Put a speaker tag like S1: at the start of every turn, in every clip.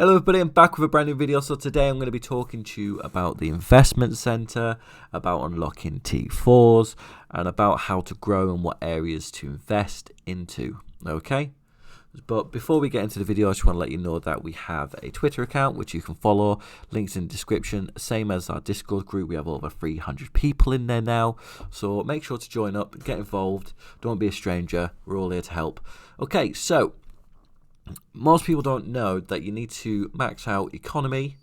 S1: Hello everybody, I'm back with a brand new video. So today I'm going to be talking to you about the investment center, about unlocking T4s, and about how to grow and what areas to invest into. Okay? But before we get into the video, I just want to let you know that we have a Twitter account which you can follow. Links in the description. Same as our Discord group. We have over 300 people in there now. So make sure to join up, get involved. Don't be a stranger. We're all here to help. Okay, so most people don't know that you need to max out economy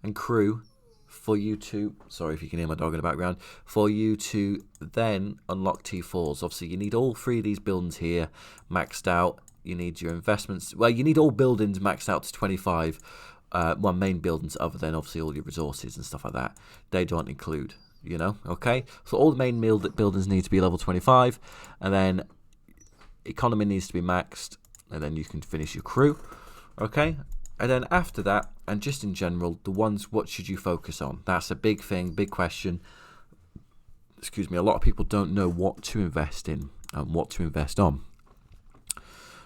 S1: and crew for you to, sorry if you can hear my dog in the background, for you to then unlock T4s. Obviously, you need all three of these buildings here maxed out. You need your investments, well, you need all buildings maxed out to 25, main buildings other than obviously all your resources and stuff like that. They don't include, okay? So all the main buildings need to be level 25, and then economy needs to be maxed, and then you can finish your crew, okay? And then after that, and just in general, the ones, what should you focus on? That's a big thing, big question. Excuse me, a lot of people don't know what to invest in and what to invest on.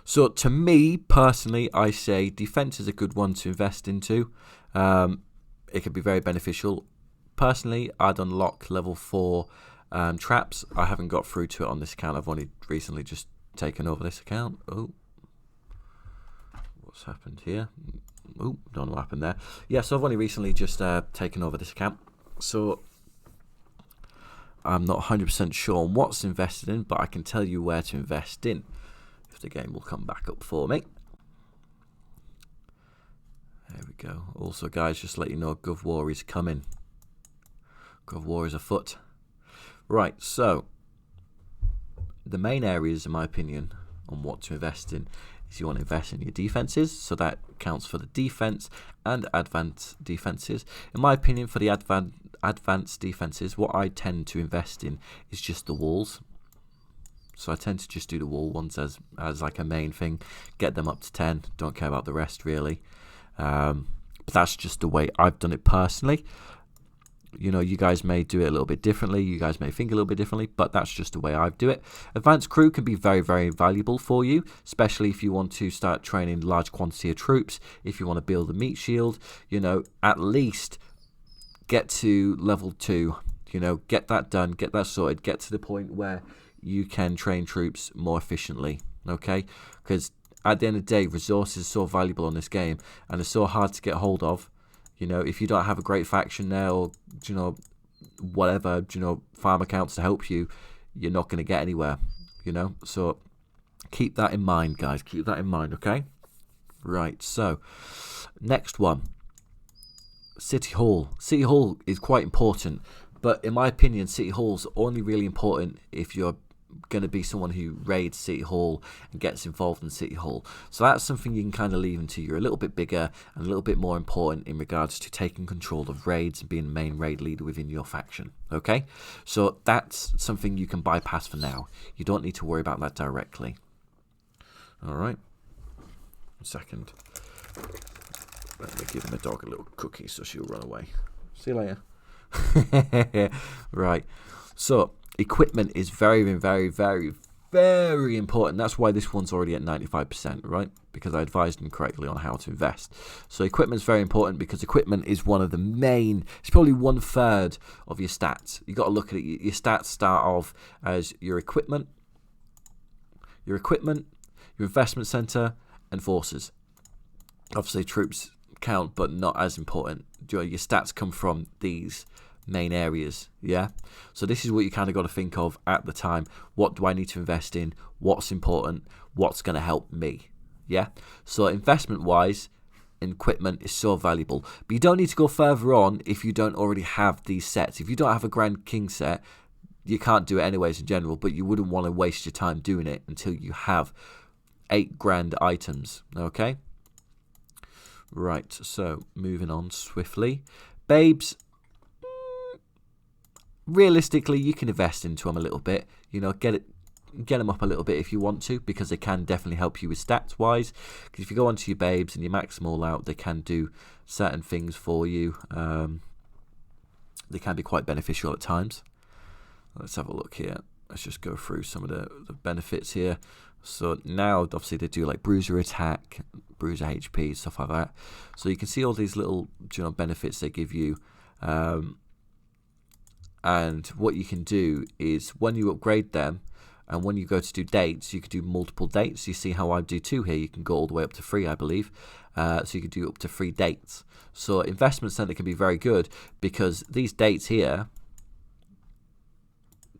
S1: So to me, personally, I say defense is a good one to invest into. It can be very beneficial. Personally, I'd unlock level 4 traps. I haven't got through to it on this account. I've only recently just taken over this account. Oh. What's happened here? Oh, don't know what happened there. Yeah, so I've only recently just taken over this account, so I'm not 100% sure on what's invested in, but I can tell you where to invest in if the game will come back up for me. There we go. Also, guys, just to let you know, Gov War is coming. Gov War is afoot. Right, so the main areas, in my opinion, on what to invest in, you want to invest in your defenses, so that counts for the defense and advanced defenses. In my opinion, for the advanced defenses, what I tend to invest in is just the walls. So I tend to just do the wall ones as like a main thing, get them up to 10, don't care about the rest really. But that's just the way I've done it personally. You guys may do it a little bit differently, you guys may think a little bit differently, but that's just the way I do it. Advanced crew can be very, very valuable for you, especially if you want to start training large quantity of troops, if you want to build a meat shield, at least get to level 2, get that done, get that sorted, get to the point where you can train troops more efficiently, okay? Because at the end of the day, resources are so valuable on this game, and they're so hard to get hold of. If you don't have a great faction there, or whatever, farm accounts to help you, you're not going to get anywhere. So keep that in mind, guys. Keep that in mind, okay? Right. So next one, City Hall. City Hall is quite important, but in my opinion, City Hall's only really important if you're going to be someone who raids City Hall and gets involved in City Hall. So that's something you can kind of leave until you're a little bit bigger and a little bit more important in regards to taking control of raids and being the main raid leader within your faction. Okay, so that's something you can bypass for now. You don't need to worry about that directly. All right, 1 second. Let me give my dog a little cookie so she'll run away. See you later. Right, so equipment is very, very, very, very important. That's why this one's already at 95%, right? Because I advised them correctly on how to invest. So equipment is very important because equipment is one of the main, it's probably 1/3 of your stats. You've got to look at it. Your stats start off as your equipment, your investment center, and forces. Obviously, troops count, but not as important. Your stats come from these main areas, yeah? So this is what you kind of got to think of at the time. What do I need to invest in? What's important? What's going to help me? Yeah? So investment wise, equipment is so valuable, but you don't need to go further on if you don't already have these sets. If you don't have a Grand King set, you can't do it anyways in general, but you wouldn't want to waste your time doing it until you have 8 grand items, okay? Right, so moving on swiftly. Babes, realistically, you can invest into them a little bit. Get them up a little bit if you want to, because they can definitely help you with stats wise. Because if you go onto your babes and you max them all out, they can do certain things for you. They can be quite beneficial at times. Let's have a look here. Let's just go through some of the benefits here. So now, obviously, they do like bruiser attack, bruiser HP, stuff like that. So you can see all these little, benefits they give you. And what you can do is when you upgrade them, and when you go to do dates, you can do multiple dates. You see how I do 2 here. You can go all the way up to 3, I believe. So you can do up to 3 dates. So Investment Center can be very good because these dates here,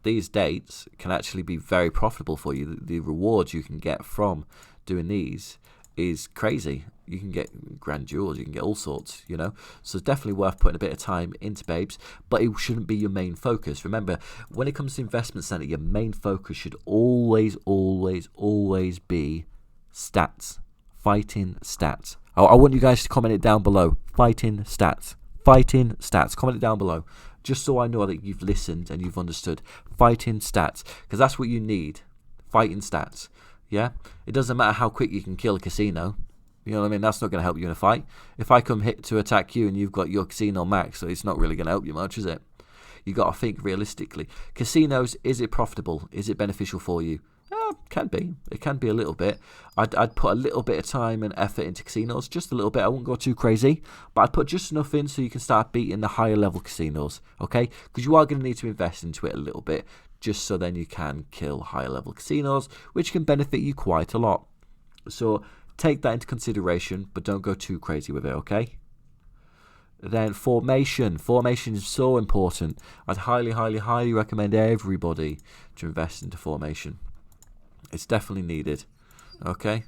S1: these dates can actually be very profitable for you. The rewards you can get from doing these is crazy. You can get grand jewels, you can get all sorts, So it's definitely worth putting a bit of time into Babes, but it shouldn't be your main focus. Remember, when it comes to Investment Center, your main focus should always, always, always be stats. Fighting stats. I want you guys to comment it down below. Fighting stats. Fighting stats. Comment it down below. Just so I know that you've listened and you've understood. Fighting stats. Because that's what you need. Fighting stats. Yeah? It doesn't matter how quick you can kill a casino. You know what I mean? That's not going to help you in a fight. If I come hit to attack you and you've got your casino max, so it's not really going to help you much, is it? You got to think realistically. Casinos, is it profitable? Is it beneficial for you? Can be. It can be a little bit. I'd put a little bit of time and effort into casinos, just a little bit. I wouldn't go too crazy, but I'd put just enough in so you can start beating the higher level casinos, okay? Because you are going to need to invest into it a little bit, just so then you can kill higher level casinos, which can benefit you quite a lot. So take that into consideration, but don't go too crazy with it, okay? Then formation. Formation is so important. I'd highly, highly, highly recommend everybody to invest into formation. It's definitely needed. Okay?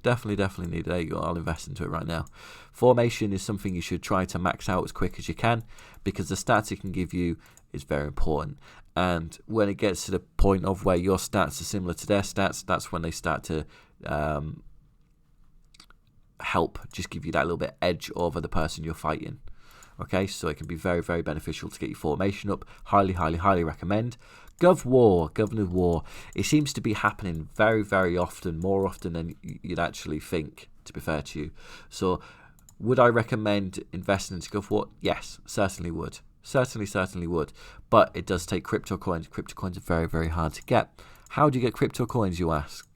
S1: Definitely needed. There you go. I'll invest into it right now. Formation is something you should try to max out as quick as you can because the stats it can give you is very important. And when it gets to the point of where your stats are similar to their stats, that's when they start to help just give you that little bit edge over the person you're fighting. Okay, so it can be very, very beneficial to get your formation up. Highly, highly, highly recommend. Governor War. It seems to be happening very, very often, more often than you'd actually think, to be fair to you. So, would I recommend investing into Gov War? Yes, certainly would. Certainly would. But it does take crypto coins. Crypto coins are very, very hard to get. How do you get crypto coins, you ask?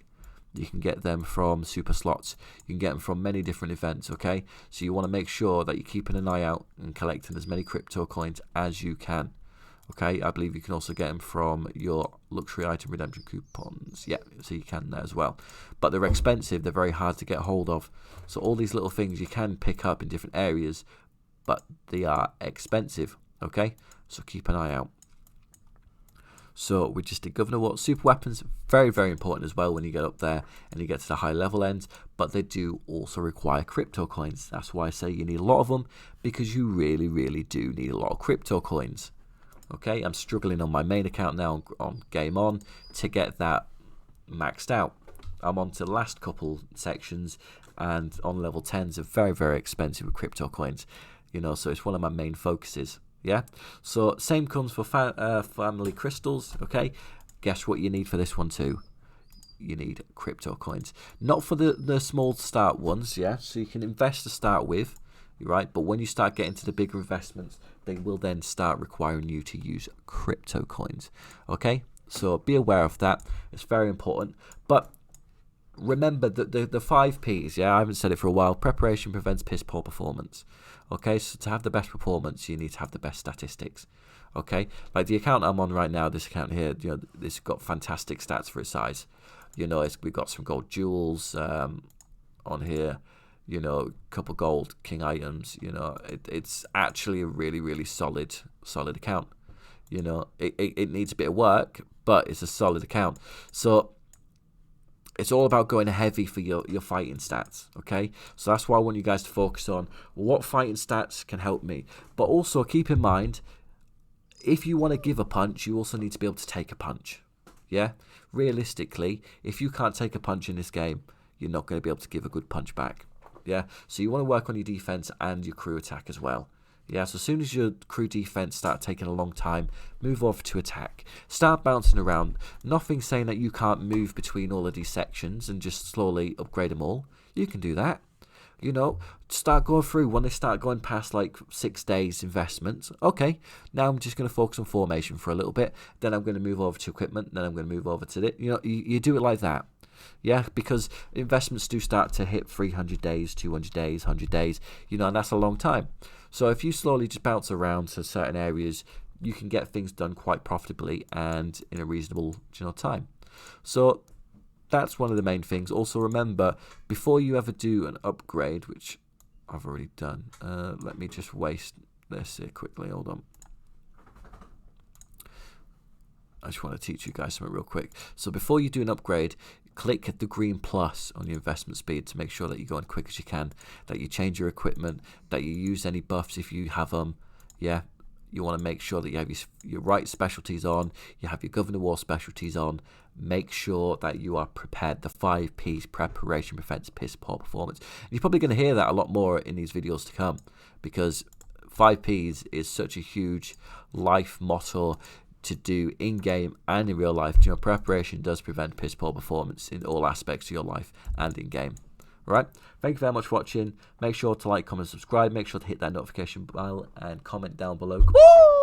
S1: You can get them from super slots. You can get them from many different events, okay? So you want to make sure that you're keeping an eye out and collecting as many crypto coins as you can. Okay, I believe you can also get them from your luxury item redemption coupons. Yeah, so you can there as well. But they're expensive. They're very hard to get hold of. So all these little things you can pick up in different areas, but they are expensive. Okay, so keep an eye out. So we just did Governor War. Super weapons, very, very important as well when you get up there and you get to the high level ends. But they do also require crypto coins. That's why I say you need a lot of them, because you really, really do need a lot of crypto coins. Okay, I'm struggling on my main account now on Game On to get that maxed out. I'm on to the last couple sections, and on level 10s are very, very expensive with crypto coins. So it's one of my main focuses. Yeah, so same comes for family crystals. Okay, guess what you need for this one too? You need crypto coins, not for the small start ones. Yeah, so you can invest to start with. Right, but when you start getting to the bigger investments, they will then start requiring you to use crypto coins. Okay, so be aware of that. It's very important. But remember that the 5 Ps, I haven't said it for a while. Preparation prevents piss poor performance. Okay, so to have the best performance, you need to have the best statistics. Okay, like the account I'm on right now, this account here, this got fantastic stats for its size. We've got some gold jewels on here. A couple gold king items. It's actually a really, really solid account. It needs a bit of work, but it's a solid account. So it's all about going heavy for your fighting stats, okay? So that's why I want you guys to focus on what fighting stats can help me. But also keep in mind, if you want to give a punch, you also need to be able to take a punch, yeah? Realistically, if you can't take a punch in this game, you're not going to be able to give a good punch back. Yeah, so you want to work on your defense and your crew attack as well. Yeah, so as soon as your crew defense start taking a long time, move over to attack. Start bouncing around. Nothing saying that you can't move between all of these sections and just slowly upgrade them all. You can do that. Start going through when they start going past like 6 days investments. Okay, now I'm just going to focus on formation for a little bit. Then I'm going to move over to equipment. Then I'm going to move over to it. You do it like that. Yeah, because investments do start to hit 300 days, 200 days, 100 days, you know, and that's a long time. So if you slowly just bounce around to certain areas, you can get things done quite profitably and in a reasonable, you know, time. So that's one of the main things. Also remember, before you ever do an upgrade, which I've already done, let me just waste this here quickly, hold on. I just want to teach you guys something real quick. So before you do an upgrade, click the green plus on your investment speed to make sure that you go as quick as you can, that you change your equipment, that you use any buffs if you have them. Yeah, you want to make sure that you have your right specialties on, you have your Governor War specialties on. Make sure that you are prepared. The 5 P's, preparation prevents piss poor performance. And you're probably going to hear that a lot more in these videos to come, because 5 P's is such a huge life motto to do in-game and in real life. You know, preparation does prevent piss poor performance in all aspects of your life and in-game. Alright, thank you very much for watching. Make sure to like, comment, subscribe. Make sure to hit that notification bell and comment down below. Woo!